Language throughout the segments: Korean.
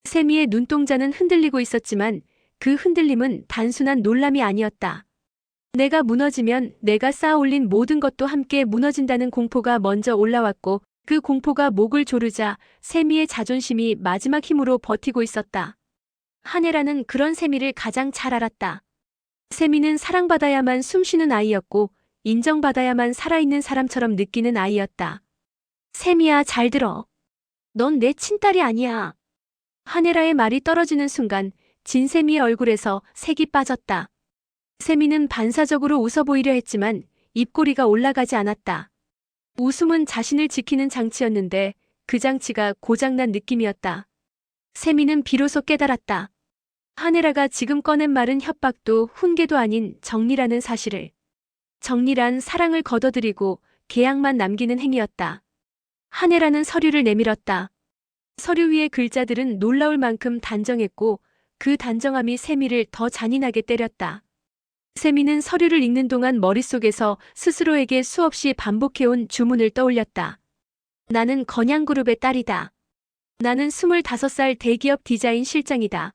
세미의 눈동자는 흔들리고 있었지만 그 흔들림은 단순한 놀람이 아니었다. 내가 무너지면 내가 쌓아올린 모든 것도 함께 무너진다는 공포가 먼저 올라왔고 그 공포가 목을 조르자 세미의 자존심이 마지막 힘으로 버티고 있었다. 한혜라는 그런 세미를 가장 잘 알았다. 세미는 사랑받아야만 숨쉬는 아이였고 인정받아야만 살아있는 사람처럼 느끼는 아이였다. 세미야, 잘 들어. 넌 내 친딸이 아니야. 한혜라의 말이 떨어지는 순간 진세미의 얼굴에서 색이 빠졌다. 세미는 반사적으로 웃어 보이려 했지만 입꼬리가 올라가지 않았다. 웃음은 자신을 지키는 장치였는데 그 장치가 고장난 느낌이었다. 세미는 비로소 깨달았다. 한혜라가 지금 꺼낸 말은 협박도 훈계도 아닌 정리라는 사실을. 정리란 사랑을 걷어들이고 계약만 남기는 행위였다. 한혜라는 서류를 내밀었다. 서류 위의 글자들은 놀라울 만큼 단정했고 그 단정함이 세미를 더 잔인하게 때렸다. 세미는 서류를 읽는 동안 머릿속에서 스스로에게 수없이 반복해온 주문을 떠올렸다. 나는 건양그룹의 딸이다. 나는 25살 대기업 디자인 실장이다.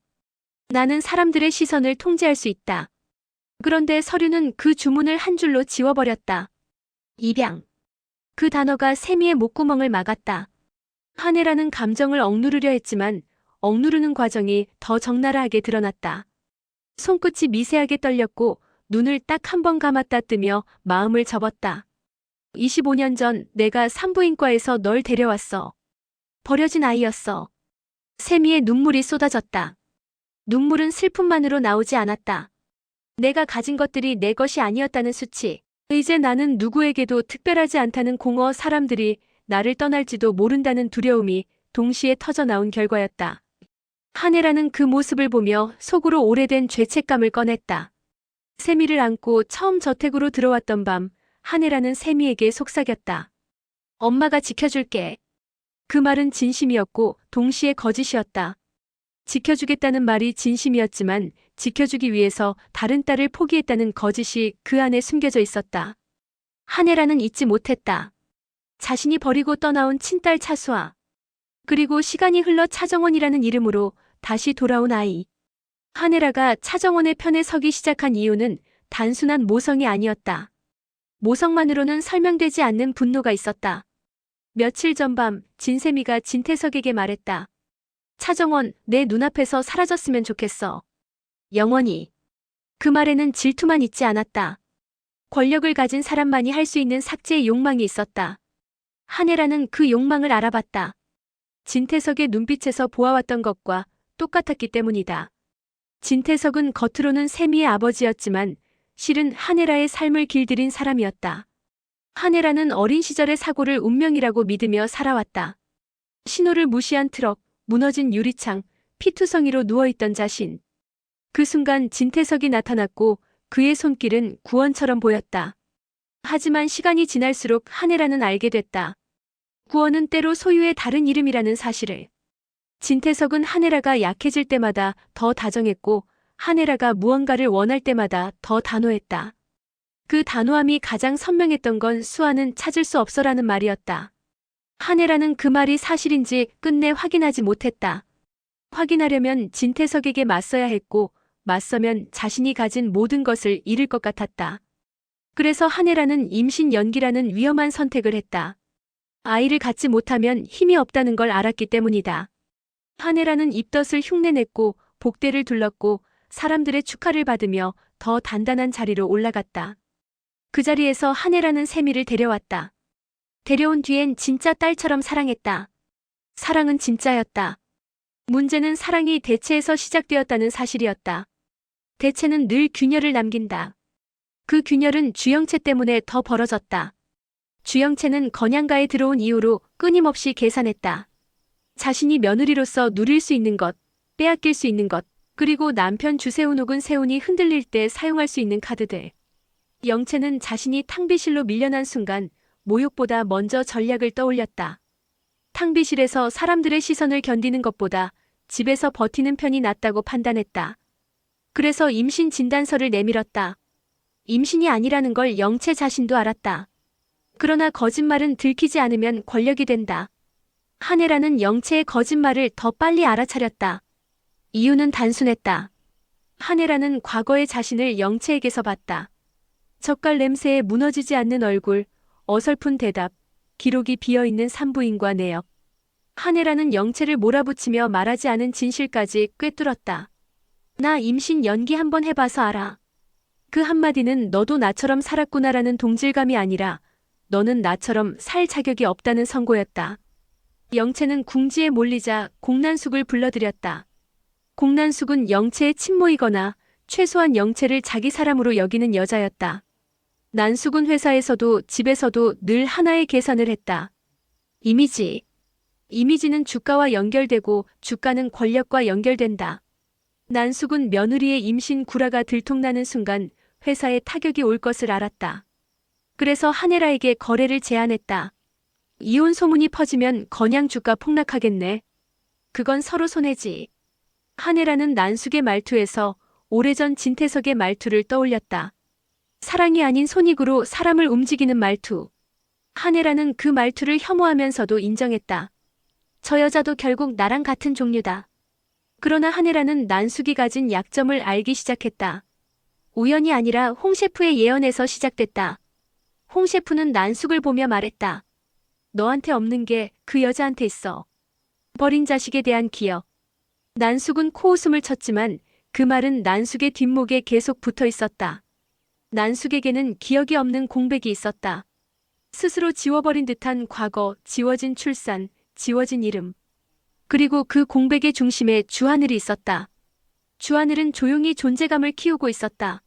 나는 사람들의 시선을 통제할 수 있다. 그런데 서류는 그 주문을 한 줄로 지워버렸다. 입양. 그 단어가 세미의 목구멍을 막았다. 한혜라는 감정을 억누르려 했지만 억누르는 과정이 더 적나라하게 드러났다. 손끝이 미세하게 떨렸고 눈을 딱 한 번 감았다 뜨며 마음을 접었다. 25년 전 내가 산부인과에서 널 데려왔어. 버려진 아이였어. 세미의 눈물이 쏟아졌다. 눈물은 슬픔만으로 나오지 않았다. 내가 가진 것들이 내 것이 아니었다는 수치. 이제 나는 누구에게도 특별하지 않다는 공허, 사람들이 나를 떠날지도 모른다는 두려움이 동시에 터져나온 결과였다. 한혜라는 그 모습을 보며 속으로 오래된 죄책감을 꺼냈다. 세미를 안고 처음 저택으로 들어왔던 밤, 한혜라는 세미에게 속삭였다. 엄마가 지켜줄게. 그 말은 진심이었고 동시에 거짓이었다. 지켜주겠다는 말이 진심이었지만 지켜주기 위해서 다른 딸을 포기했다는 거짓이 그 안에 숨겨져 있었다. 한혜라는 잊지 못했다. 자신이 버리고 떠나온 친딸 차수아. 그리고 시간이 흘러 차정원이라는 이름으로 다시 돌아온 아이. 한혜라가 차정원의 편에 서기 시작한 이유는 단순한 모성이 아니었다. 모성만으로는 설명되지 않는 분노가 있었다. 며칠 전 밤 진세미가 진태석에게 말했다. 차정원, 내 눈앞에서 사라졌으면 좋겠어. 영원히. 그 말에는 질투만 있지 않았다. 권력을 가진 사람만이 할 수 있는 삭제의 욕망이 있었다. 한혜라는 그 욕망을 알아봤다. 진태석의 눈빛에서 보아왔던 것과 똑같았기 때문이다. 진태석은 겉으로는 세미의 아버지였지만 실은 한혜라의 삶을 길들인 사람이었다. 한혜라는 어린 시절의 사고를 운명이라고 믿으며 살아왔다. 신호를 무시한 트럭, 무너진 유리창, 피투성이로 누워있던 자신. 그 순간 진태석이 나타났고 그의 손길은 구원처럼 보였다. 하지만 시간이 지날수록 한혜라는 알게 됐다. 구원은 때로 소유의 다른 이름이라는 사실을. 진태석은 한혜라가 약해질 때마다 더 다정했고 한혜라가 무언가를 원할 때마다 더 단호했다. 그 단호함이 가장 선명했던 건 수아는 찾을 수 없어라는 말이었다. 한혜라는 그 말이 사실인지 끝내 확인하지 못했다. 확인하려면 진태석에게 맞서야 했고 맞서면 자신이 가진 모든 것을 잃을 것 같았다. 그래서 한혜라는 임신 연기라는 위험한 선택을 했다. 아이를 갖지 못하면 힘이 없다는 걸 알았기 때문이다. 한혜라는 입덧을 흉내냈고 복대를 둘렀고 사람들의 축하를 받으며 더 단단한 자리로 올라갔다. 그 자리에서 한혜라는 세미를 데려왔다. 데려온 뒤엔 진짜 딸처럼 사랑했다. 사랑은 진짜였다. 문제는 사랑이 대체에서 시작되었다는 사실이었다. 대체는 늘 균열을 남긴다. 그 균열은 주영채 때문에 더 벌어졌다. 주영채는 건양가에 들어온 이후로 끊임없이 계산했다. 자신이 며느리로서 누릴 수 있는 것, 빼앗길 수 있는 것, 그리고 남편 주세훈 혹은 세훈이 흔들릴 때 사용할 수 있는 카드들. 영채는 자신이 탕비실로 밀려난 순간 모욕보다 먼저 전략을 떠올렸다. 탕비실에서 사람들의 시선을 견디는 것보다 집에서 버티는 편이 낫다고 판단했다. 그래서 임신 진단서를 내밀었다. 임신이 아니라는 걸 영채 자신도 알았다. 그러나 거짓말은 들키지 않으면 권력이 된다. 한혜라는 영채의 거짓말을 더 빨리 알아차렸다. 이유는 단순했다. 한혜라는 과거의 자신을 영채에게서 봤다. 젓갈 냄새에 무너지지 않는 얼굴, 어설픈 대답, 기록이 비어있는 산부인과 내역. 한혜라는 영채를 몰아붙이며 말하지 않은 진실까지 꿰뚫었다. 나 임신 연기 한번 해봐서 알아. 그 한마디는 너도 나처럼 살았구나라는 동질감이 아니라 너는 나처럼 살 자격이 없다는 선고였다. 영채는 궁지에 몰리자 공난숙을 불러들였다. 공난숙은 영채의 친모이거나 최소한 영채를 자기 사람으로 여기는 여자였다. 난숙은 회사에서도 집에서도 늘 하나의 계산을 했다. 이미지. 이미지는 주가와 연결되고 주가는 권력과 연결된다. 난숙은 며느리의 임신 구라가 들통나는 순간 회사에 타격이 올 것을 알았다. 그래서 한혜라에게 거래를 제안했다. 이혼 소문이 퍼지면 건양 주가 폭락하겠네. 그건 서로 손해지. 한혜라는 난숙의 말투에서 오래전 진태석의 말투를 떠올렸다. 사랑이 아닌 손익으로 사람을 움직이는 말투. 한혜라는 그 말투를 혐오하면서도 인정했다. 저 여자도 결국 나랑 같은 종류다. 그러나 한혜라는 난숙이 가진 약점을 알기 시작했다. 우연이 아니라 홍 셰프의 예언에서 시작됐다. 홍 셰프는 난숙을 보며 말했다. 너한테 없는 게 그 여자한테 있어. 버린 자식에 대한 기억. 난숙은 코웃음을 쳤지만 그 말은 난숙의 뒷목에 계속 붙어 있었다. 난숙에게는 기억이 없는 공백이 있었다. 스스로 지워버린 듯한 과거, 지워진 출산, 지워진 이름. 그리고 그 공백의 중심에 주하늘이 있었다. 주하늘은 조용히 존재감을 키우고 있었다.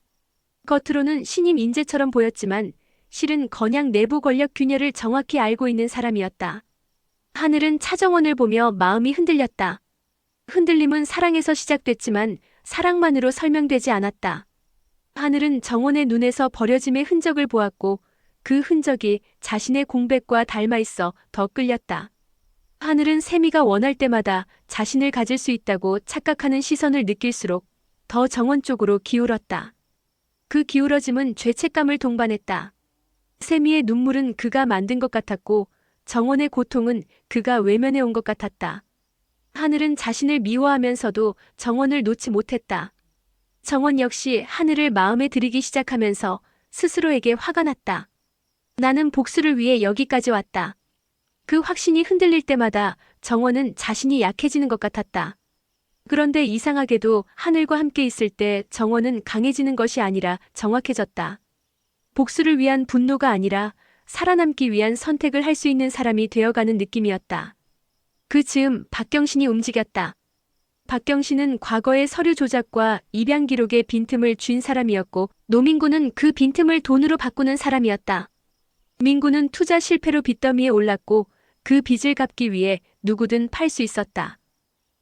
겉으로는 신임 인재처럼 보였지만 실은 건양 내부 권력 균열을 정확히 알고 있는 사람이었다. 하늘은 차정원을 보며 마음이 흔들렸다. 흔들림은 사랑에서 시작됐지만 사랑만으로 설명되지 않았다. 하늘은 정원의 눈에서 버려짐의 흔적을 보았고 그 흔적이 자신의 공백과 닮아 있어 더 끌렸다. 하늘은 세미가 원할 때마다 자신을 가질 수 있다고 착각하는 시선을 느낄수록 더 정원 쪽으로 기울었다. 그 기울어짐은 죄책감을 동반했다. 세미의 눈물은 그가 만든 것 같았고 정원의 고통은 그가 외면해 온 것 같았다. 하늘은 자신을 미워하면서도 정원을 놓지 못했다. 정원 역시 하늘을 마음에 들이기 시작하면서 스스로에게 화가 났다. 나는 복수를 위해 여기까지 왔다. 그 확신이 흔들릴 때마다 정원은 자신이 약해지는 것 같았다. 그런데 이상하게도 하늘과 함께 있을 때 정원은 강해지는 것이 아니라 정확해졌다. 복수를 위한 분노가 아니라 살아남기 위한 선택을 할 수 있는 사람이 되어가는 느낌이었다. 그 즈음 박경신이 움직였다. 박경신은 과거의 서류 조작과 입양 기록의 빈틈을 쥔 사람이었고 노민구는 그 빈틈을 돈으로 바꾸는 사람이었다. 민구는 투자 실패로 빚더미에 올랐고 그 빚을 갚기 위해 누구든 팔 수 있었다.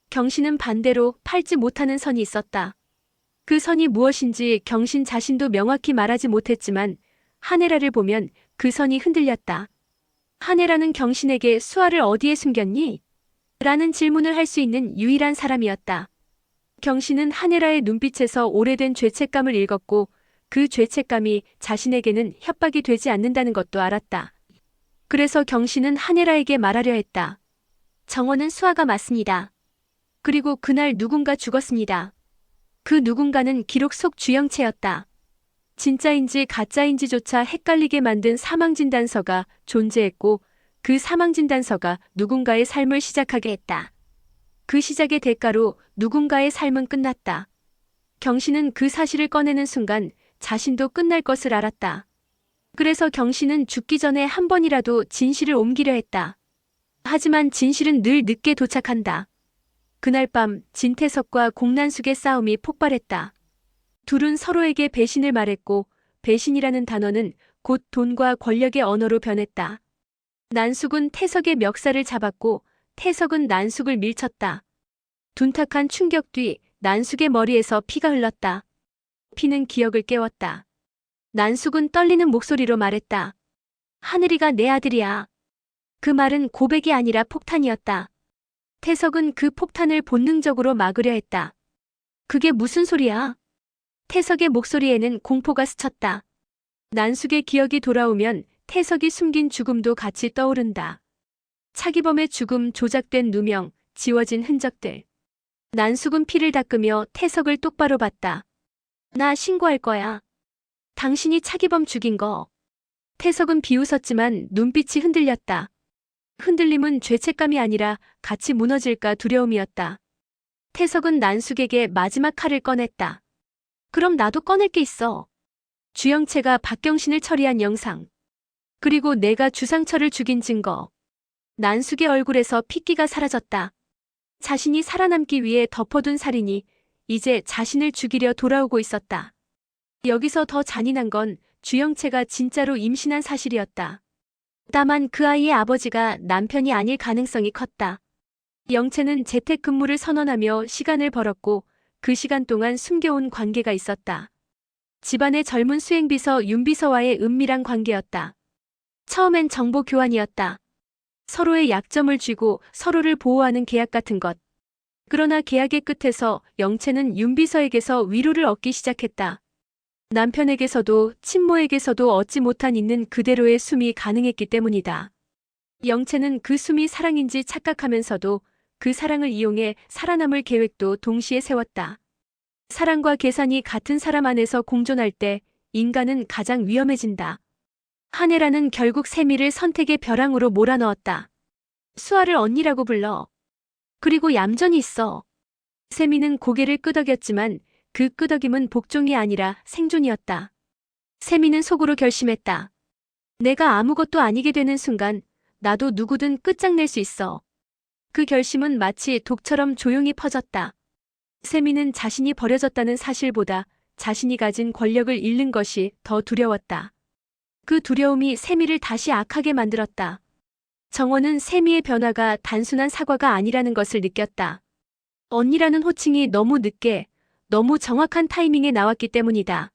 경신은 반대로 팔지 못하는 선이 있었다. 그 선이 무엇인지 경신 자신도 명확히 말하지 못했지만 한혜라를 보면 그 선이 흔들렸다. 한혜라는 경신에게 수아를 어디에 숨겼니? 라는 질문을 할 수 있는 유일한 사람이었다. 경신은 한혜라의 눈빛에서 오래된 죄책감을 읽었고 그 죄책감이 자신에게는 협박이 되지 않는다는 것도 알았다. 그래서 경신은 한혜라에게 말하려 했다. 정원은 수아가 맞습니다. 그리고 그날 누군가 죽었습니다. 그 누군가는 기록 속 주영채였다. 진짜인지 가짜인지조차 헷갈리게 만든 사망진단서가 존재했고 그 사망진단서가 누군가의 삶을 시작하게 했다. 그 시작의 대가로 누군가의 삶은 끝났다. 경신은 그 사실을 꺼내는 순간 자신도 끝날 것을 알았다. 그래서 경신은 죽기 전에 한 번이라도 진실을 옮기려 했다. 하지만 진실은 늘 늦게 도착한다. 그날 밤 진태석과 공난숙의 싸움이 폭발했다. 둘은 서로에게 배신을 말했고 배신이라는 단어는 곧 돈과 권력의 언어로 변했다. 난숙은 태석의 멱살을 잡았고 태석은 난숙을 밀쳤다. 둔탁한 충격 뒤 난숙의 머리에서 피가 흘렀다. 피는 기억을 깨웠다. 난숙은 떨리는 목소리로 말했다. 하늘이가 내 아들이야. 그 말은 고백이 아니라 폭탄이었다. 태석은 그 폭탄을 본능적으로 막으려 했다. 그게 무슨 소리야? 태석의 목소리에는 공포가 스쳤다. 난숙의 기억이 돌아오면 태석이 숨긴 죽음도 같이 떠오른다. 차기범의 죽음, 조작된 누명, 지워진 흔적들. 난숙은 피를 닦으며 태석을 똑바로 봤다. 나 신고할 거야. 당신이 차기범 죽인 거. 태석은 비웃었지만 눈빛이 흔들렸다. 흔들림은 죄책감이 아니라 같이 무너질까 두려움이었다. 태석은 난숙에게 마지막 칼을 꺼냈다. 그럼 나도 꺼낼 게 있어. 주영채가 박경신을 처리한 영상. 그리고 내가 주상철을 죽인 증거. 난숙의 얼굴에서 핏기가 사라졌다. 자신이 살아남기 위해 덮어둔 살인이 이제 자신을 죽이려 돌아오고 있었다. 여기서 더 잔인한 건 주영채가 진짜로 임신한 사실이었다. 다만 그 아이의 아버지가 남편이 아닐 가능성이 컸다. 영채는 재택근무를 선언하며 시간을 벌었고 그 시간 동안 숨겨온 관계가 있었다. 집안의 젊은 수행비서 윤비서와의 은밀한 관계였다. 처음엔 정보 교환이었다. 서로의 약점을 쥐고 서로를 보호하는 계약 같은 것. 그러나 계약의 끝에서 영채는 윤비서에게서 위로를 얻기 시작했다. 남편에게서도 친모에게서도 얻지 못한 있는 그대로의 숨이 가능했기 때문이다. 영채는 그 숨이 사랑인지 착각하면서도 그 사랑을 이용해 살아남을 계획도 동시에 세웠다. 사랑과 계산이 같은 사람 안에서 공존할 때 인간은 가장 위험해진다. 한혜라는 결국 세미를 선택의 벼랑으로 몰아넣었다. 수아를 언니라고 불러. 그리고 얌전히 있어. 세미는 고개를 끄덕였지만 그 끄덕임은 복종이 아니라 생존이었다. 세미는 속으로 결심했다. 내가 아무것도 아니게 되는 순간 나도 누구든 끝장낼 수 있어. 그 결심은 마치 독처럼 조용히 퍼졌다. 세미는 자신이 버려졌다는 사실보다 자신이 가진 권력을 잃는 것이 더 두려웠다. 그 두려움이 세미를 다시 악하게 만들었다. 정원은 세미의 변화가 단순한 사과가 아니라는 것을 느꼈다. 언니라는 호칭이 너무 늦게, 너무 정확한 타이밍에 나왔기 때문이다.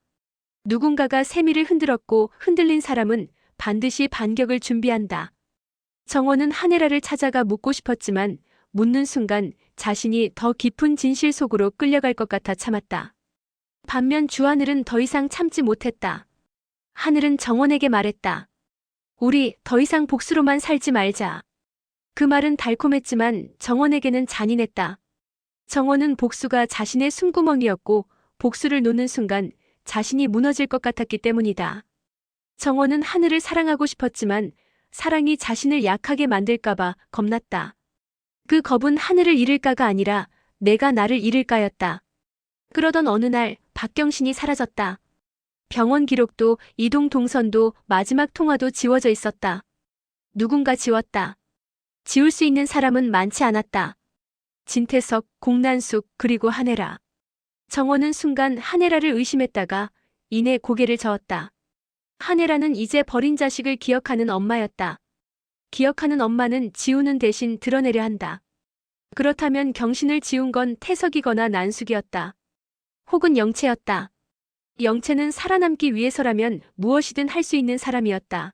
누군가가 세미를 흔들었고 흔들린 사람은 반드시 반격을 준비한다. 정원은 한혜라를 찾아가 묻고 싶었지만 묻는 순간 자신이 더 깊은 진실 속으로 끌려갈 것 같아 참았다. 반면 주하늘은 더 이상 참지 못했다. 하늘은 정원에게 말했다. 우리 더 이상 복수로만 살지 말자. 그 말은 달콤했지만 정원에게는 잔인했다. 정원은 복수가 자신의 숨구멍이었고 복수를 놓는 순간 자신이 무너질 것 같았기 때문이다. 정원은 하늘을 사랑하고 싶었지만 사랑이 자신을 약하게 만들까봐 겁났다. 그 겁은 하늘을 잃을까가 아니라 내가 나를 잃을까였다. 그러던 어느 날 박경신이 사라졌다. 병원 기록도 이동 동선도 마지막 통화도 지워져 있었다. 누군가 지웠다. 지울 수 있는 사람은 많지 않았다. 진태석, 공난숙, 그리고 한혜라. 정원은 순간 한혜라를 의심했다가 이내 고개를 저었다. 한혜라는 이제 버린 자식을 기억하는 엄마였다. 기억하는 엄마는 지우는 대신 드러내려 한다. 그렇다면 경신을 지운 건 태석이거나 난숙이었다. 혹은 영채였다. 영채는 살아남기 위해서라면 무엇이든 할 수 있는 사람이었다.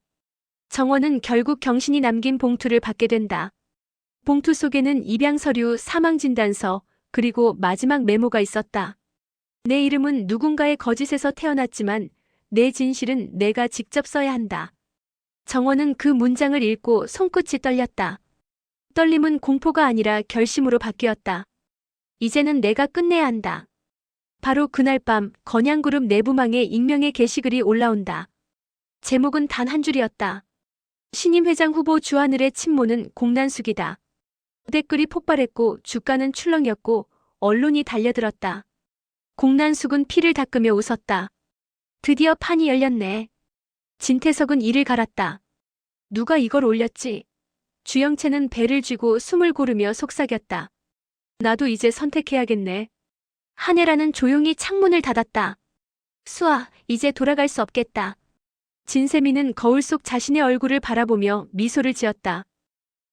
정원은 결국 경신이 남긴 봉투를 받게 된다. 봉투 속에는 입양서류, 사망진단서, 그리고 마지막 메모가 있었다. 내 이름은 누군가의 거짓에서 태어났지만 내 진실은 내가 직접 써야 한다. 정원은 그 문장을 읽고 손끝이 떨렸다. 떨림은 공포가 아니라 결심으로 바뀌었다. 이제는 내가 끝내야 한다. 바로 그날 밤 건양그룹 내부망에 익명의 게시글이 올라온다. 제목은 단 한 줄이었다. 신임 회장 후보 주하늘의 친모는 공난숙이다. 댓글이 폭발했고 주가는 출렁였고 언론이 달려들었다. 공난숙은 피를 닦으며 웃었다. 드디어 판이 열렸네. 진태석은 이를 갈았다. 누가 이걸 올렸지? 주영채는 배를 쥐고 숨을 고르며 속삭였다. 나도 이제 선택해야겠네. 한혜라는 조용히 창문을 닫았다. 수아, 이제 돌아갈 수 없겠다. 진세미는 거울 속 자신의 얼굴을 바라보며 미소를 지었다.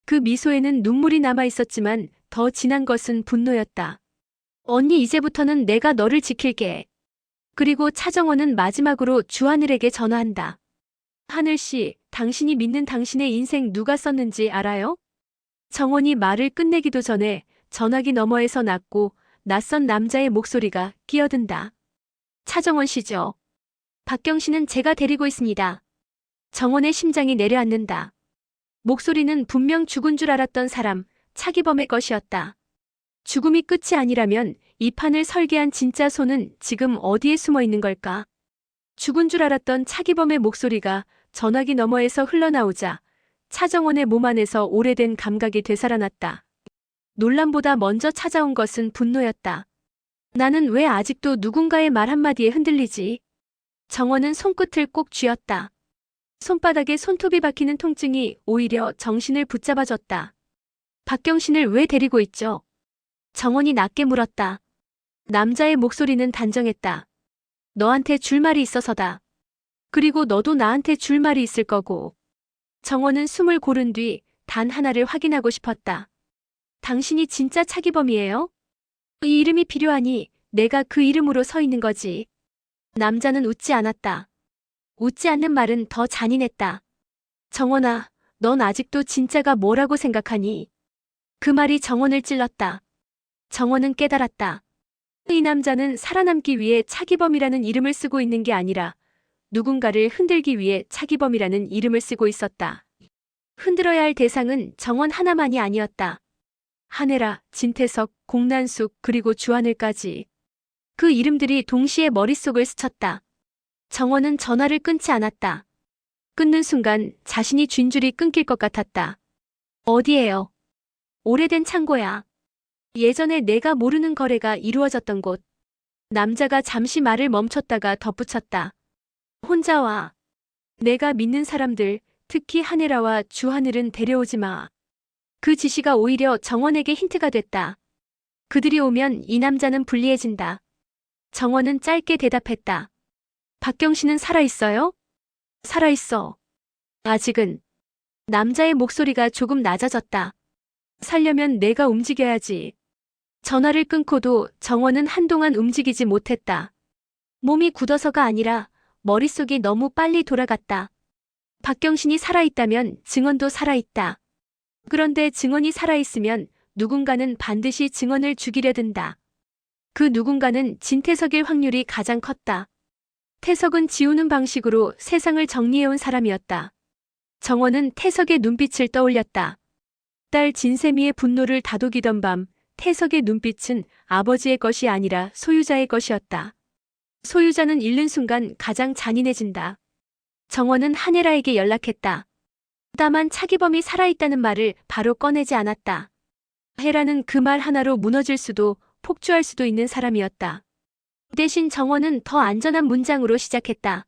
그 미소에는 눈물이 남아 있었지만 더 진한 것은 분노였다. 언니, 이제부터는 내가 너를 지킬게. 그리고 차정원은 마지막으로 주하늘에게 전화한다. 하늘씨, 당신이 믿는 당신의 인생 누가 썼는지 알아요? 정원이 말을 끝내기도 전에 전화기 너머에서 낮고 낯선 남자의 목소리가 끼어든다. 차정원 씨죠? 박경신은 제가 데리고 있습니다. 정원의 심장이 내려앉는다. 목소리는 분명 죽은 줄 알았던 사람, 차기범의 것이었다. 죽음이 끝이 아니라면 이 판을 설계한 진짜 손은 지금 어디에 숨어 있는 걸까? 죽은 줄 알았던 차기범의 목소리가 전화기 너머에서 흘러나오자 차정원의 몸 안에서 오래된 감각이 되살아났다. 놀람보다 먼저 찾아온 것은 분노였다. 나는 왜 아직도 누군가의 말 한마디에 흔들리지? 정원은 손끝을 꼭 쥐었다. 손바닥에 손톱이 박히는 통증이 오히려 정신을 붙잡아줬다. 박경신을 왜 데리고 있죠? 정원이 낮게 물었다. 남자의 목소리는 단정했다. 너한테 줄 말이 있어서다. 그리고 너도 나한테 줄 말이 있을 거고. 정원은 숨을 고른 뒤 단 하나를 확인하고 싶었다. 당신이 진짜 차기범이에요? 이 이름이 필요하니 내가 그 이름으로 서 있는 거지. 남자는 웃지 않았다. 웃지 않는 말은 더 잔인했다. 정원아, 넌 아직도 진짜가 뭐라고 생각하니? 그 말이 정원을 찔렀다. 정원은 깨달았다. 이 남자는 살아남기 위해 차기범이라는 이름을 쓰고 있는 게 아니라 누군가를 흔들기 위해 차기범이라는 이름을 쓰고 있었다. 흔들어야 할 대상은 정원 하나만이 아니었다. 한혜라, 진태석, 공난숙, 그리고 주하늘까지. 그 이름들이 동시에 머릿속을 스쳤다. 정원은 전화를 끊지 않았다. 끊는 순간 자신이 쥔줄이 끊길 것 같았다. 어디에요? 오래된 창고야. 예전에 내가 모르는 거래가 이루어졌던 곳. 남자가 잠시 말을 멈췄다가 덧붙였다. 혼자 와. 내가 믿는 사람들, 특히 한혜라와 주하늘은 데려오지 마. 그 지시가 오히려 정원에게 힌트가 됐다. 그들이 오면 이 남자는 불리해진다. 정원은 짧게 대답했다. 박경신은 살아있어요? 살아있어. 아직은. 남자의 목소리가 조금 낮아졌다. 살려면 내가 움직여야지. 전화를 끊고도 정원은 한동안 움직이지 못했다. 몸이 굳어서가 아니라 머릿속이 너무 빨리 돌아갔다. 박경신이 살아있다면 증언도 살아있다. 그런데 증언이 살아있으면 누군가는 반드시 증언을 죽이려 든다. 그 누군가는 진태석일 확률이 가장 컸다. 태석은 지우는 방식으로 세상을 정리해온 사람이었다. 정원은 태석의 눈빛을 떠올렸다. 딸 진세미의 분노를 다독이던 밤, 태석의 눈빛은 아버지의 것이 아니라 소유자의 것이었다. 소유자는 잃는 순간 가장 잔인해진다. 정원은 한혜라에게 연락했다. 다만 차기범이 살아있다는 말을 바로 꺼내지 않았다. 혜라는 그 말 하나로 무너질 수도 폭주할 수도 있는 사람이었다. 대신 정원은 더 안전한 문장으로 시작했다.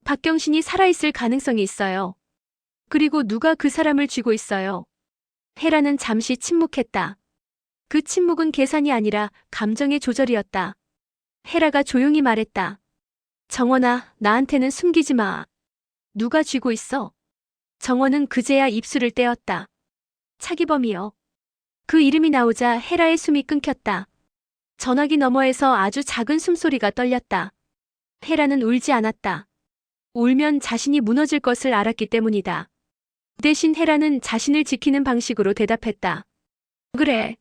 박경신이 살아있을 가능성이 있어요. 그리고 누가 그 사람을 쥐고 있어요. 혜라는 잠시 침묵했다. 그 침묵은 계산이 아니라 감정의 조절이었다. 혜라가 조용히 말했다. 정원아, 나한테는 숨기지 마. 누가 쥐고 있어? 정원은 그제야 입술을 떼었다. 차기범이요. 그 이름이 나오자 혜라의 숨이 끊겼다. 전화기 너머에서 아주 작은 숨소리가 떨렸다. 혜라는 울지 않았다. 울면 자신이 무너질 것을 알았기 때문이다. 대신 혜라는 자신을 지키는 방식으로 대답했다. 그래.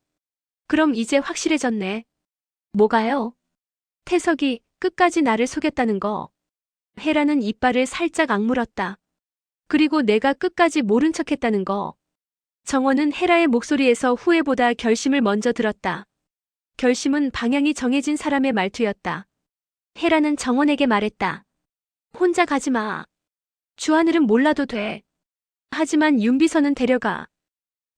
그럼 이제 확실해졌네. 뭐가요? 태석이 끝까지 나를 속였다는 거. 혜라는 이빨을 살짝 악물었다. 그리고 내가 끝까지 모른 척했다는 거. 정원은 혜라의 목소리에서 후회보다 결심을 먼저 들었다. 결심은 방향이 정해진 사람의 말투였다. 혜라는 정원에게 말했다. 혼자 가지 마. 주하늘은 몰라도 돼. 하지만 윤비서는 데려가.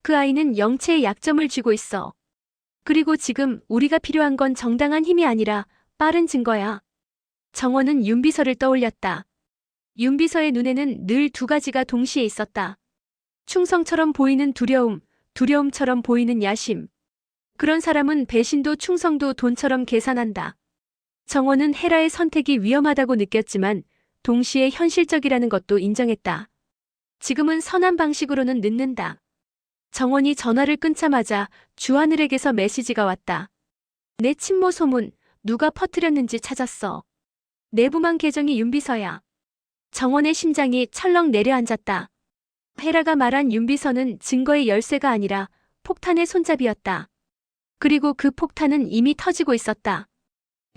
그 아이는 영체의 약점을 쥐고 있어. 그리고 지금 우리가 필요한 건 정당한 힘이 아니라 빠른 증거야. 정원은 윤비서를 떠올렸다. 윤비서의 눈에는 늘 두 가지가 동시에 있었다. 충성처럼 보이는 두려움, 두려움처럼 보이는 야심. 그런 사람은 배신도 충성도 돈처럼 계산한다. 정원은 혜라의 선택이 위험하다고 느꼈지만 동시에 현실적이라는 것도 인정했다. 지금은 선한 방식으로는 늦는다. 정원이 전화를 끊자마자 주하늘에게서 메시지가 왔다. 내 친모 소문, 누가 퍼뜨렸는지 찾았어. 내부망 계정이 윤비서야. 정원의 심장이 철렁 내려앉았다. 혜라가 말한 윤비서는 증거의 열쇠가 아니라 폭탄의 손잡이였다. 그리고 그 폭탄은 이미 터지고 있었다.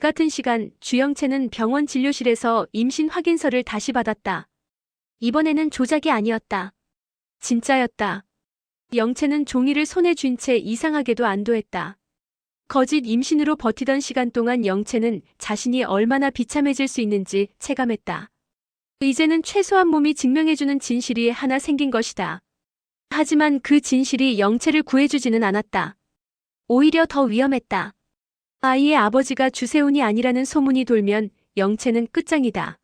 같은 시간 주영채는 병원 진료실에서 임신 확인서를 다시 받았다. 이번에는 조작이 아니었다. 진짜였다. 영채는 종이를 손에 쥔 채 이상하게도 안도했다. 거짓 임신으로 버티던 시간 동안 영채는 자신이 얼마나 비참해질 수 있는지 체감했다. 이제는 최소한 몸이 증명해주는 진실이 하나 생긴 것이다. 하지만 그 진실이 영채를 구해주지는 않았다. 오히려 더 위험했다. 아이의 아버지가 주세훈이 아니라는 소문이 돌면 영채는 끝장이다.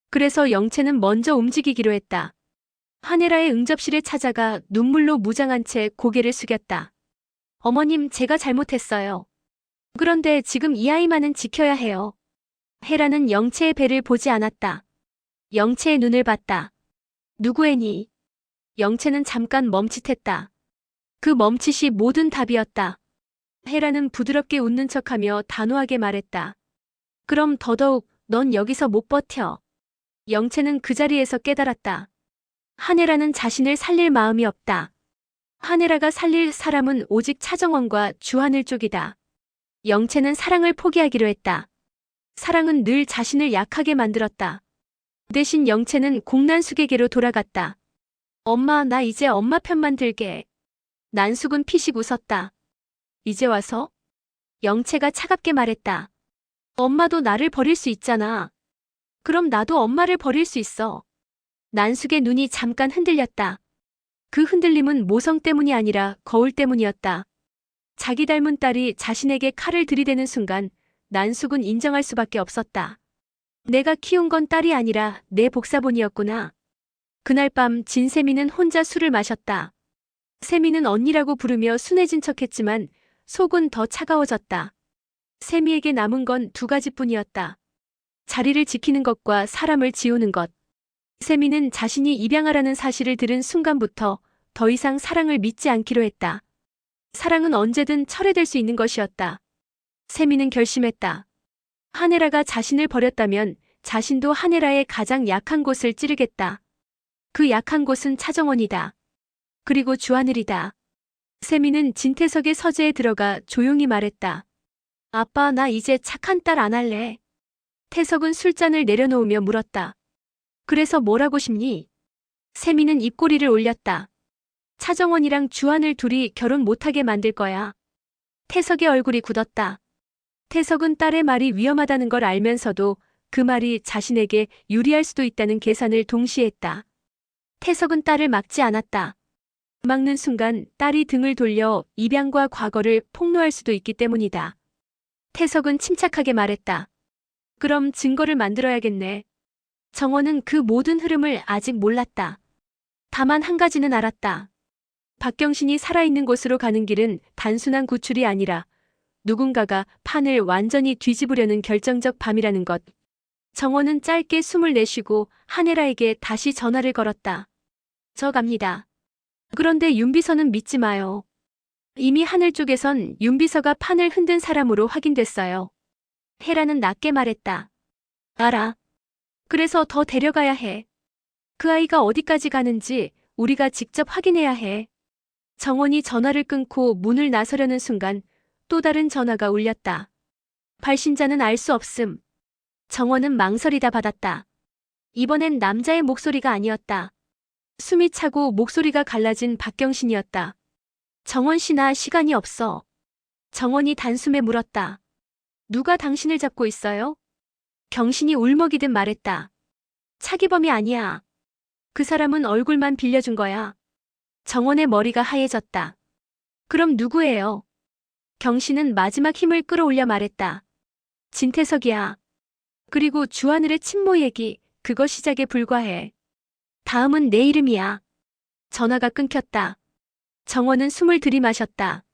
그래서 영채는 먼저 움직이기로 했다. 한혜라의 응접실에 찾아가 눈물로 무장한 채 고개를 숙였다. 어머님, 제가 잘못했어요. 그런데 지금 이 아이만은 지켜야 해요. 혜라는 영채의 배를 보지 않았다. 영채의 눈을 봤다. 누구애니? 영채는 잠깐 멈칫했다. 그 멈칫이 모든 답이었다. 혜라는 부드럽게 웃는 척하며 단호하게 말했다. 그럼 더더욱 넌 여기서 못 버텨. 영채는 그 자리에서 깨달았다. 한혜라는 자신을 살릴 마음이 없다. 한혜라가 살릴 사람은 오직 차정원과 주하늘 쪽이다. 영채는 사랑을 포기하기로 했다. 사랑은 늘 자신을 약하게 만들었다. 대신 영채는 공난숙에게로 돌아갔다. 엄마, 나 이제 엄마 편만 들게. 난숙은 피식 웃었다. 이제 와서? 영채가 차갑게 말했다. 엄마도 나를 버릴 수 있잖아. 그럼 나도 엄마를 버릴 수 있어. 난숙의 눈이 잠깐 흔들렸다. 그 흔들림은 모성 때문이 아니라 거울 때문이었다. 자기 닮은 딸이 자신에게 칼을 들이대는 순간 난숙은 인정할 수밖에 없었다. 내가 키운 건 딸이 아니라 내 복사본이었구나. 그날 밤 진세미는 혼자 술을 마셨다. 세미는 언니라고 부르며 순해진 척했지만 속은 더 차가워졌다. 세미에게 남은 건 두 가지뿐이었다. 자리를 지키는 것과 사람을 지우는 것. 세미는 자신이 입양하라는 사실을 들은 순간부터 더 이상 사랑을 믿지 않기로 했다. 사랑은 언제든 철회될 수 있는 것이었다. 세미는 결심했다. 한혜라가 자신을 버렸다면 자신도 한혜라의 가장 약한 곳을 찌르겠다. 그 약한 곳은 차정원이다. 그리고 주하늘이다. 세미는 진태석의 서재에 들어가 조용히 말했다. 아빠, 나 이제 착한 딸 안 할래. 태석은 술잔을 내려놓으며 물었다. 그래서 뭘 하고 싶니? 세미는 입꼬리를 올렸다. 차정원이랑 주하늘 둘이 결혼 못하게 만들 거야. 태석의 얼굴이 굳었다. 태석은 딸의 말이 위험하다는 걸 알면서도 그 말이 자신에게 유리할 수도 있다는 계산을 동시에 했다. 태석은 딸을 막지 않았다. 막는 순간 딸이 등을 돌려 입양과 과거를 폭로할 수도 있기 때문이다. 태석은 침착하게 말했다. 그럼 증거를 만들어야겠네. 정원은 그 모든 흐름을 아직 몰랐다. 다만 한 가지는 알았다. 박경신이 살아있는 곳으로 가는 길은 단순한 구출이 아니라 누군가가 판을 완전히 뒤집으려는 결정적 밤이라는 것. 정원은 짧게 숨을 내쉬고 한혜라에게 다시 전화를 걸었다. 저 갑니다. 그런데 윤비서는 믿지 마요. 이미 하늘 쪽에선 윤비서가 판을 흔든 사람으로 확인됐어요. 혜라는 낮게 말했다. 알아. 그래서 더 데려가야 해. 그 아이가 어디까지 가는지 우리가 직접 확인해야 해. 정원이 전화를 끊고 문을 나서려는 순간 또 다른 전화가 울렸다. 발신자는 알 수 없음. 정원은 망설이다 받았다. 이번엔 남자의 목소리가 아니었다. 숨이 차고 목소리가 갈라진 박경신이었다. 정원 씨, 나 시간이 없어. 정원이 단숨에 물었다. 누가 당신을 잡고 있어요? 경신이 울먹이듯 말했다. 차기범이 아니야. 그 사람은 얼굴만 빌려준 거야. 정원의 머리가 하얘졌다. 그럼 누구예요? 경신은 마지막 힘을 끌어올려 말했다. 진태석이야. 그리고 주하늘의 친모 얘기, 그거 시작에 불과해. 다음은 내 이름이야. 전화가 끊겼다. 정원은 숨을 들이마셨다.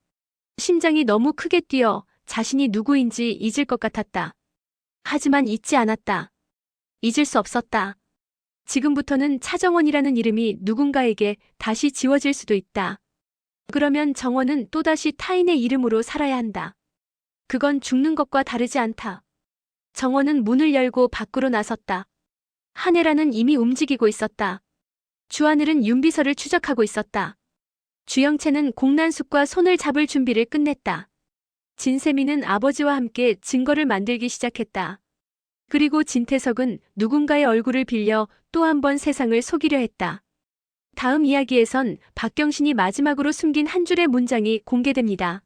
심장이 너무 크게 뛰어 자신이 누구인지 잊을 것 같았다. 하지만 잊지 않았다. 잊을 수 없었다. 지금부터는 차정원이라는 이름이 누군가에게 다시 지워질 수도 있다. 그러면 정원은 또다시 타인의 이름으로 살아야 한다. 그건 죽는 것과 다르지 않다. 정원은 문을 열고 밖으로 나섰다. 한혜라는 이미 움직이고 있었다. 주하늘은 윤비서를 추적하고 있었다. 주영채는 공난숙과 손을 잡을 준비를 끝냈다. 진세미는 아버지와 함께 증거를 만들기 시작했다. 그리고 진태석은 누군가의 얼굴을 빌려 또 한 번 세상을 속이려 했다. 다음 이야기에선 박경신이 마지막으로 숨긴 한 줄의 문장이 공개됩니다.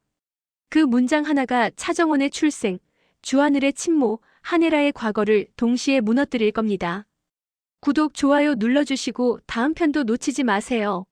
그 문장 하나가 차정원의 출생, 주하늘의 친모, 한혜라의 과거를 동시에 무너뜨릴 겁니다. 구독, 좋아요 눌러주시고 다음 편도 놓치지 마세요.